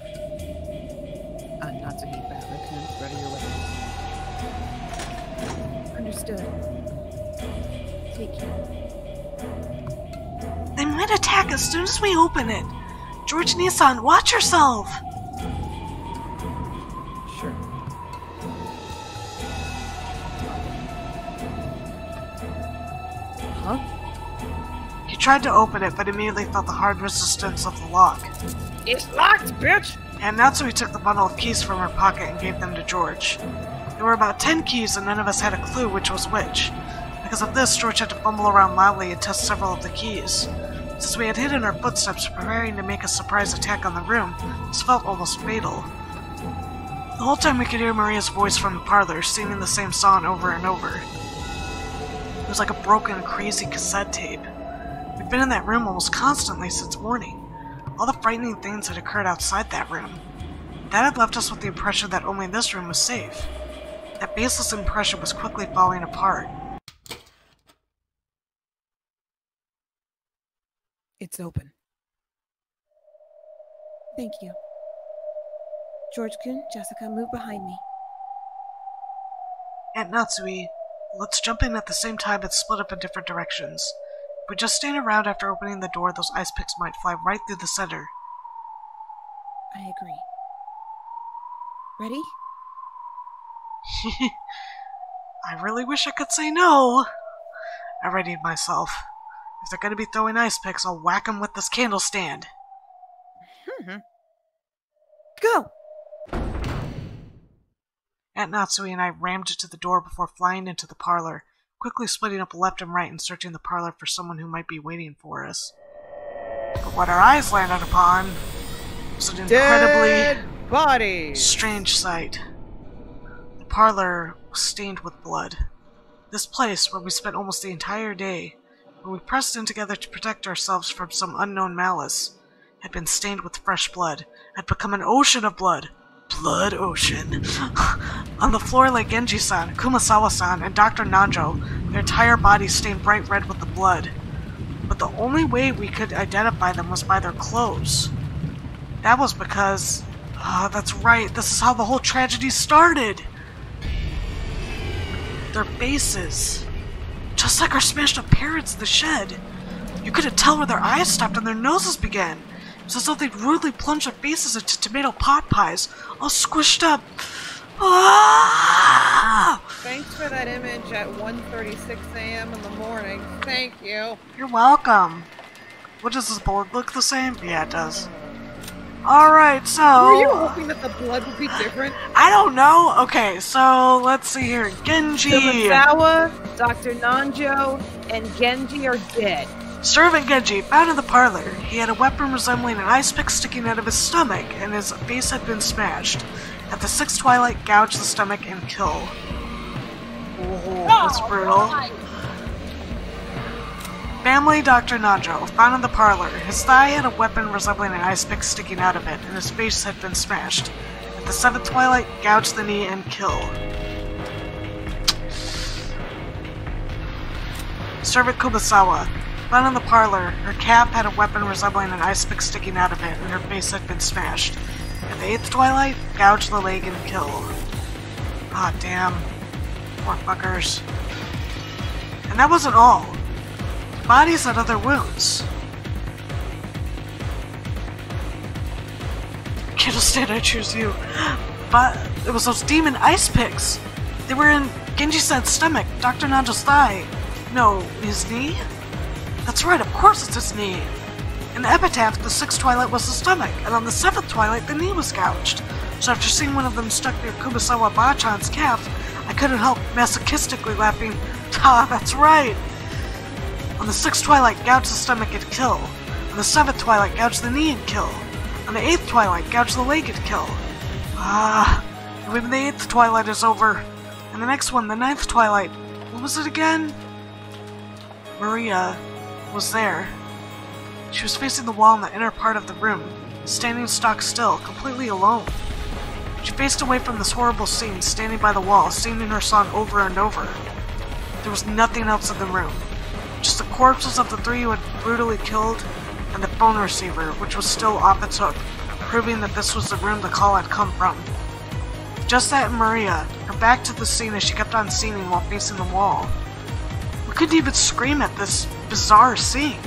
Natsuhi, Batman, ready your weapons. Understood. Take care. They might attack as soon as we open it. George Nissan, watch yourself! Sure. Huh? He tried to open it, but immediately felt the hard resistance of the lock. It's locked, bitch! And Natsui took the bundle of keys from her pocket and gave them to George. There were about 10 keys and none of us had a clue which was which. Because of this, George had to fumble around loudly and test several of the keys. Since we had hidden our footsteps preparing to make a surprise attack on the room, this felt almost fatal. The whole time we could hear Maria's voice from the parlor, singing the same song over and over. It was like a broken, crazy cassette tape. We'd been in that room almost constantly since morning. All the frightening things had occurred outside that room. That had left us with the impression that only this room was safe. That baseless impression was quickly falling apart. It's open. Thank you. George-kun, Jessica, move behind me. Aunt Natsui, let's jump in at the same time and split up in different directions. If we just stand around after opening the door, those ice picks might fly right through the center. I agree. Ready? I really wish I could say no. I readied myself. If they're gonna be throwing ice picks, I'll whack them with this candle stand. Go! Aunt Natsui and I rammed to the door before flying into the parlor, quickly splitting up left and right and searching the parlor for someone who might be waiting for us. But what our eyes landed upon was an incredibly body. strange sight. The parlor was stained with blood. This place, where we spent almost the entire day, when we pressed in together to protect ourselves from some unknown malice, had been stained with fresh blood, had become an ocean of blood. Blood ocean. On the floor lay Genji-san, Kumasawa-san, and Dr. Nanjo, their entire bodies stained bright red with the blood. But the only way we could identify them was by their clothes. That was because... that's right, this is how the whole tragedy started! Their faces. Just like our smashed up parents in the shed. You couldn't tell where their eyes stopped and their noses began. It was as though they'd rudely plunged their faces into tomato pot pies, all squished up. Ah! Thanks for that image at 1:36 a.m. in the morning. Thank you. You're welcome. What, does this board look the same? Yeah, it does. Alright, so... Were you hoping that the blood would be different? I don't know. Okay, so let's see here. Genji. Kumasawa, Dr. Nanjo, and Genji are dead. Servant Genji, found in the parlor. He had a weapon resembling an ice pick sticking out of his stomach, and his face had been smashed. At the sixth twilight, gouge the stomach and kill. Oh, that's brutal. Family, Dr. Nanjo, found in the parlor. His thigh had a weapon resembling an ice pick sticking out of it, and his face had been smashed. At the seventh twilight, gouge the knee and kill. Servant Kumasawa, found in the parlor. Her cap had a weapon resembling an ice pick sticking out of it, and her face had been smashed. At the eighth twilight, gouge the leg and kill. Ah, damn. Poor fuckers. And that wasn't all. The bodies had other wounds. Candlestick, I choose you. But it was those demon ice picks. They were in Genji-san's stomach, Dr. Nanjo's thigh. No, his knee? That's right, of course it's his knee. In the epitaph, the sixth twilight was the stomach, and on the seventh twilight, the knee was gouged. So after seeing one of them stuck near Kumasawa Bachan's calf, I couldn't help masochistically laughing. Ah, that's right! On the sixth twilight, gouge the stomach and kill. On the seventh twilight, gouge the knee and kill. On the eighth twilight, gouge the leg and kill. Ah, when the eighth twilight is over. And the next one, the ninth twilight. What was it again? Maria was there. She was facing the wall in the inner part of the room, standing stock still, completely alone. She faced away from this horrible scene, standing by the wall, singing her song over and over. There was nothing else in the room. Just the corpses of the three who had brutally killed, and the phone receiver, which was still off its hook, proving that this was the room the call had come from. Just that and Maria, her back to the scene as she kept on singing while facing the wall. We couldn't even scream at this bizarre scene.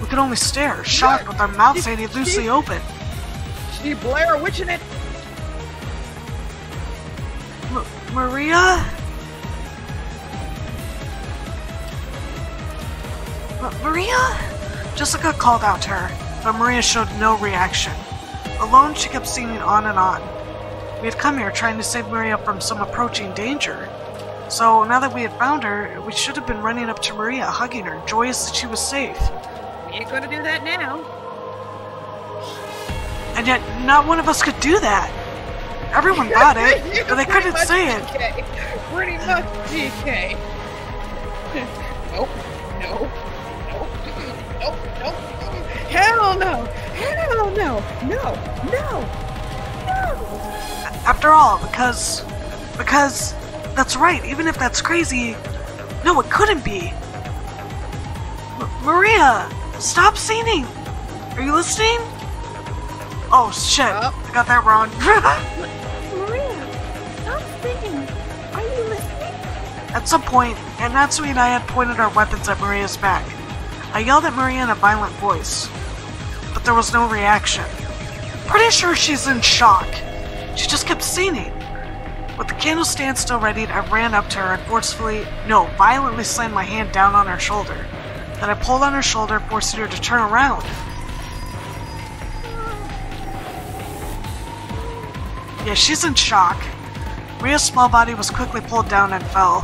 We could only stare, shocked, with our mouths hanging loosely open. She Blair Witching it. Maria? Maria? Jessica called out to her, but Maria showed no reaction. Alone, she kept singing on and on. We had come here trying to save Maria from some approaching danger. So, now that we had found her, we should have been running up to Maria, hugging her, joyous that she was safe. Ain't gonna do that now. And yet, not one of us could do that. Everyone thought it, but they couldn't say it. Pretty much GK. Nope. Nope. Nope. Nope. Nope. Hell no. Hell no. No. No. No. After all, because that's right, even if that's crazy, no, it couldn't be. Maria, stop singing. Are you listening? Oh shit, I got that wrong. Maria, stop singing. Are you listening? At some point, Natsui and I had pointed our weapons at Maria's back. I yelled at Maria in a violent voice, but there was no reaction. Pretty sure she's in shock. She just kept singing. With the candlestand still readied, I ran up to her and violently slammed my hand down on her shoulder. Then I pulled on her shoulder, forcing her to turn around. Yeah, she's in shock. Maria's small body was quickly pulled down and fell.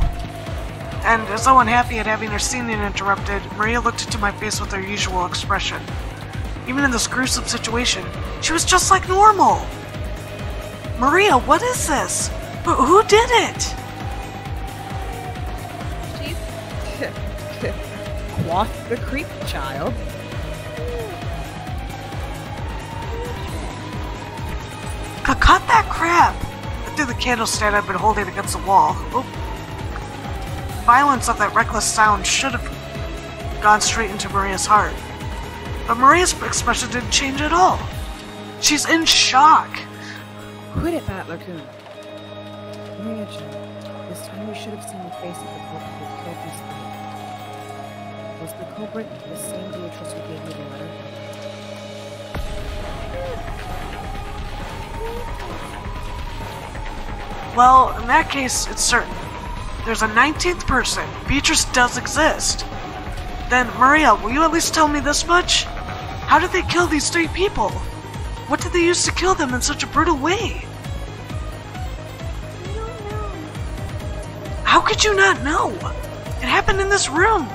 And as though unhappy at having her singing interrupted, Maria looked into my face with her usual expression. Even in this gruesome situation, she was just like normal. Maria, what is this? Who did it? She's... Quaff the creep, child. Cut that crap! I threw the candlestand I'd been holding against the wall. Oop. The violence of that reckless sound should have gone straight into Maria's heart. But Maria's expression didn't change at all. She's in shock. Quit it, Battler-kun. Maria-chan, this time you should have seen the face of the culprit who killed Miss Lee. Was the culprit the same Beatrice who gave me the letter? Well, in that case, it's certain. There's a 19th person. Beatrice does exist. Then, Maria, will you at least tell me this much? How did they kill these 3 people? What did they use to kill them in such a brutal way? I don't know. How could you not know? It happened in this room.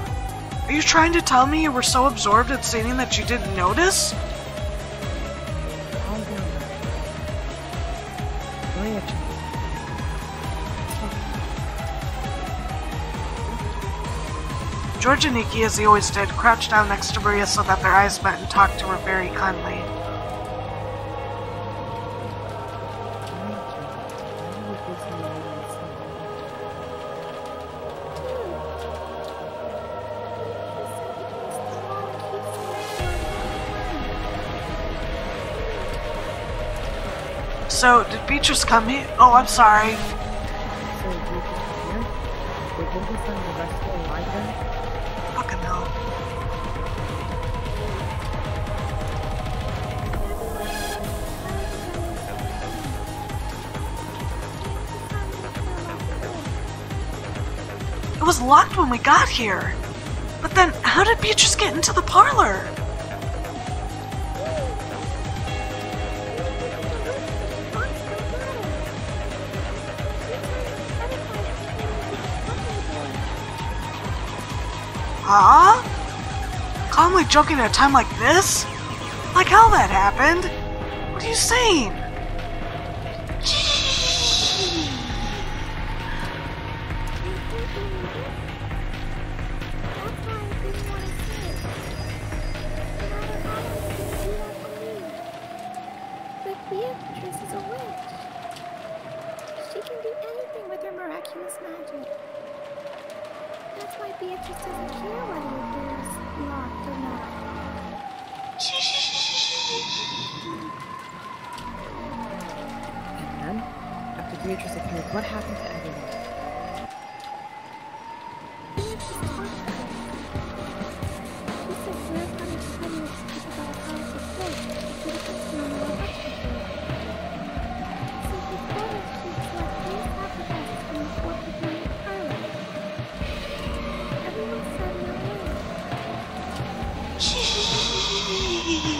Are you trying to tell me you were so absorbed in seeing that you didn't notice? Calm down, Maria-chan. George and Nikki, as he always did, crouched down next to Maria so that their eyes met and talked to her very kindly. So, did Beatrice come here? Oh, I'm sorry. So, Beatrice here? Did Lindy find the rest of the alive then? Fucking hell. It was locked when we got here. But then, how did Beatrice get into the parlor? Huh? Calmly joking at a time like this? Like how that happened? What are you saying? But Beatrice is a witch. She can do anything with her miraculous magic. That's why Beatrice doesn't care whether the door is locked or not. And then, after Beatrice appeared, what happened to everyone? Beatrice talked to her. She said we're coming to tell you a secret about how it's a witch. She didn't know what happened to her. So she told us she'd select 3 sacrifices from the 4th degree parlor. Everyone said no way.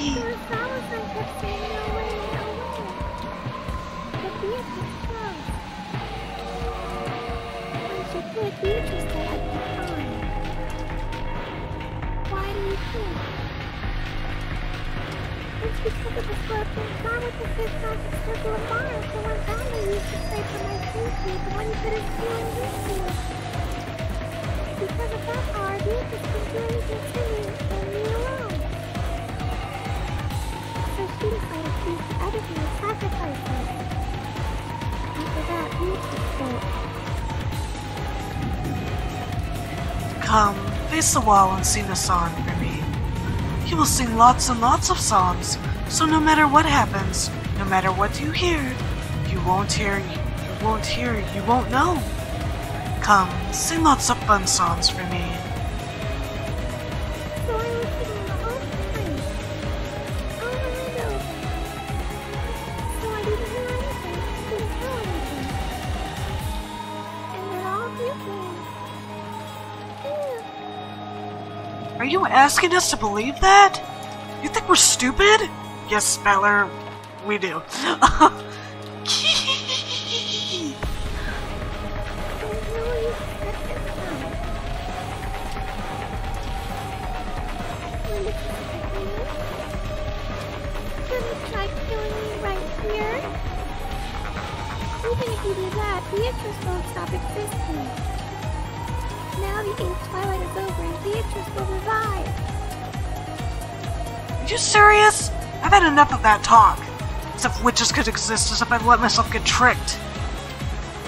There were flowers and kept saying no way, no way. But Beatrice froze. When she did, Beatrice said I'd be fine. Why do you think? It's because of the scorpion star with the 5th magic circle of Mars, the one Bamba used to pray for my safety, the one you could have seen in this field. Because of that power, Beatrice can do anything to me, and me alone. So she decided to use the other thing as sacrifices. After that, Beatrice said, Come, face the wall and sing a song for me. He will sing lots and lots of songs, so no matter what happens, no matter what you hear, you won't hear, you won't know. Come, sing lots of fun songs for me. so I was sitting the whole time. Over and over. So I didn't hear anything, didn't feel anything. And then all of you came. Ew. Are you asking us to believe that? You think we're stupid? Yes, Speller, we do. There's no use at this time. in this second. Couldn't you try killing me right here? Even if you do that, Beatrice won't stop existing. Now the age twilight is over and Beatrice will revive. Are you serious? I've had enough of that talk. As if witches could exist, as if I'd let myself get tricked.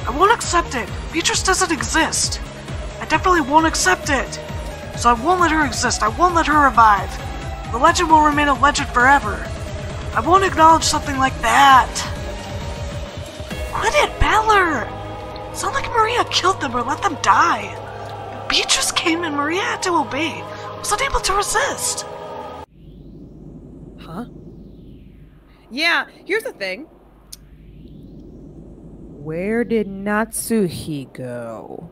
I won't accept it. Beatrice doesn't exist. I definitely won't accept it. So I won't let her exist. I won't let her revive. The legend will remain a legend forever. I won't acknowledge something like that. Quit it, Battler! It's not like Maria killed them or let them die. Beatrice came and Maria had to obey. Was unable to resist. Huh? Yeah, here's the thing. Where did Natsuhi go?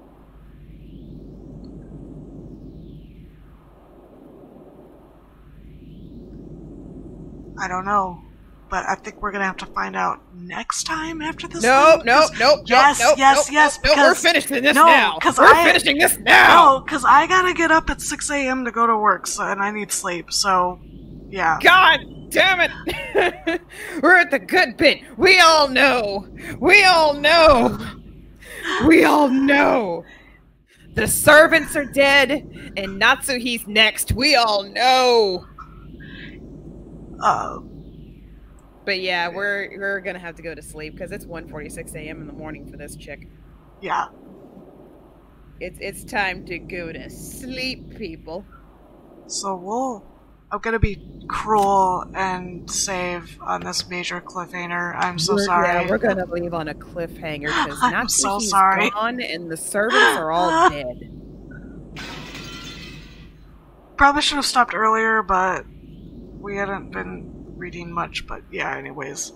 I don't know, but I think we're gonna have to find out next time after this. Nope. Yes, because we're finishing this no, now. We're finishing this now. No, because I gotta get up at 6 a.m. to go to work, so and I need sleep. So, yeah. God damn it! We're at the good bit. We all know. We all know. We all know. The servants are dead, and Natsuhi's next. We all know. But yeah, we're gonna have to go to sleep because it's 1:46 a.m. in the morning for this chick. Yeah. It's time to go to sleep, people. So I'm gonna be cruel and save on this major cliffhanger. I'm so sorry. Yeah, we're gonna leave on a cliffhanger because I'm so Natsuhi's sorry. gone and the servants are all dead. Probably should have stopped earlier, but we hadn't been reading much. But yeah, anyways,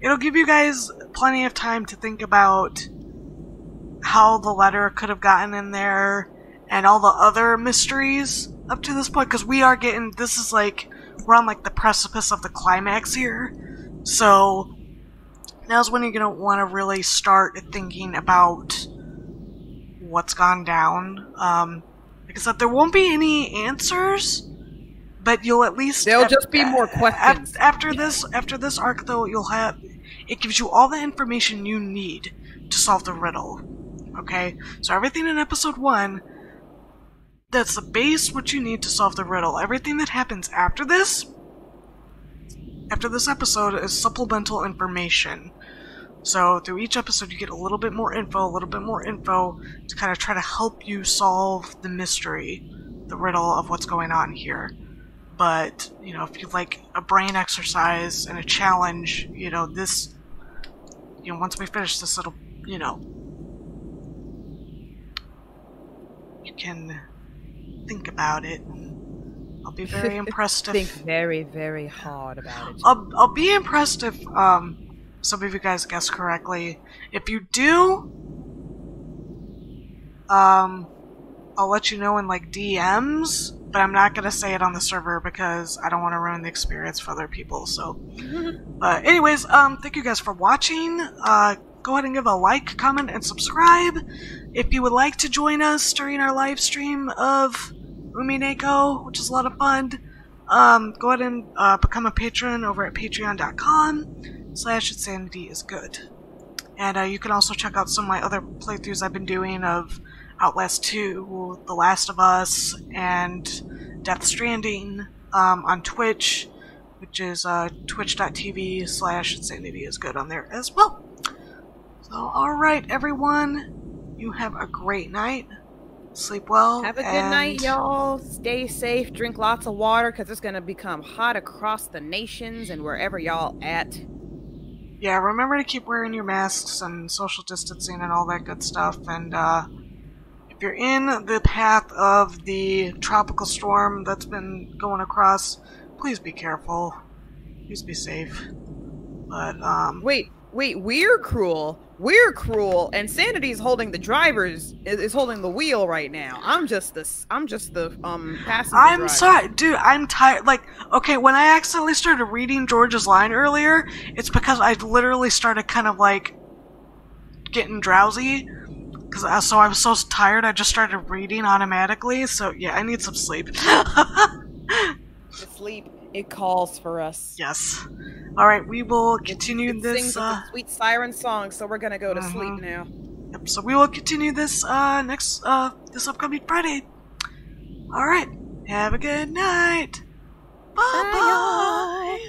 it'll give you guys plenty of time to think about how the letter could have gotten in there and all the other mysteries up to this point, because we're on like the precipice of the climax here. So now's when you're gonna want to really start thinking about what's gone down. Like I said, there won't be any answers, but you'll at least there'll just be more questions. After this arc, though, it gives you all the information you need to solve the riddle. Okay, so everything in episode 1, that's the base what you need to solve the riddle. Everything that happens after this episode is supplemental information. So through each episode you get a little bit more info to kind of try to help you solve the mystery, the riddle of what's going on here. But, if you like a brain exercise and a challenge, once we finish this, it'll, you can think about it. I'll be very impressed if... Think very, very hard about it. I'll be impressed if, some of you guys guessed correctly. If you do, I'll let you know in, like, DMs, but I'm not gonna say it on the server because I don't want to ruin the experience for other people, so... But anyways, thank you guys for watching. Go ahead and give a like, comment, and subscribe. If you would like to join us during our live stream of Umineko, which is a lot of fun, go ahead and become a patron over at patreon.com/insanityizgood. And you can also check out some of my other playthroughs I've been doing of Outlast 2, The Last of Us, and Death Stranding on Twitch, which is twitch.tv/insanityizgood on there as well. So, alright everyone, you have a great night. Sleep well. Have a good night, y'all. Stay safe. Drink lots of water because it's going to become hot across the nations and wherever y'all at. Yeah, remember to keep wearing your masks and social distancing and all that good stuff. And if you're in the path of the tropical storm that's been going across, please be careful. Please be safe. But, Wait, we're cruel. We're cruel, and Sanity's holding is holding the wheel right now. I'm just the passenger driver. Sorry, dude, I'm tired. Like, okay, when I accidentally started reading George's line earlier, it's because I literally started kind of, like, getting drowsy. So I was so tired, I just started reading automatically. So yeah, I need some sleep. The sleep, it calls for us. Yes. All right, we will continue it this. Sings a sweet siren song, so we're gonna go to sleep now. Yep. So we will continue this this upcoming Friday. All right. Have a good night. Bye bye.